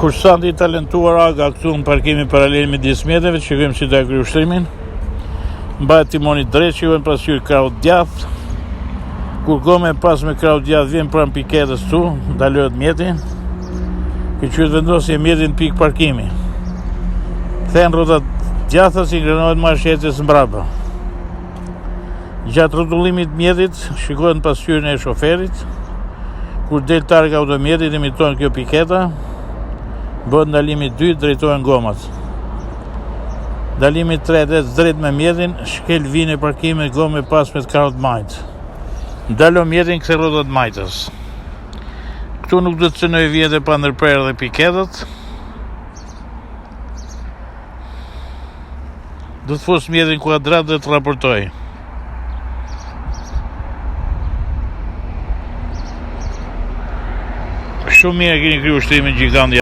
Kursanti i talentuar Aga këtu në parkimin paralel midis mjeteve, shikojmë si do e kryej ushtrimin. Mbahet timoni drejt, shikojmë pasqyrë krau djathtë. Kur gome pas me krau djathtë vjen pranë piketës tu, ndalohet mjeti. Kjo quhet vendosje mjeti në pikë parkimi. Kthehen rrotat djathta, sinkronizohet marshetës mbrapa. Gjatë rrotullimit mjetit shikohet pasqyrën e shoferit. Kur del targa automjetit imitohen kjo piketa. Bëhet ndalimi 2, drejtohen gomat. Ndalimi 3 drejt me mjetin, shkel vijnë e parkimit gomë pas me të karrot majt. Ndalo mjetin kthe rrotat majtës. Këtu nuk do të cënoj vjet e pa ndërprerje dhe piketat. Do të fus mjetin kuadrat dhe të raportoj. Shumë mirë keni kryer ushtrimin gjigant.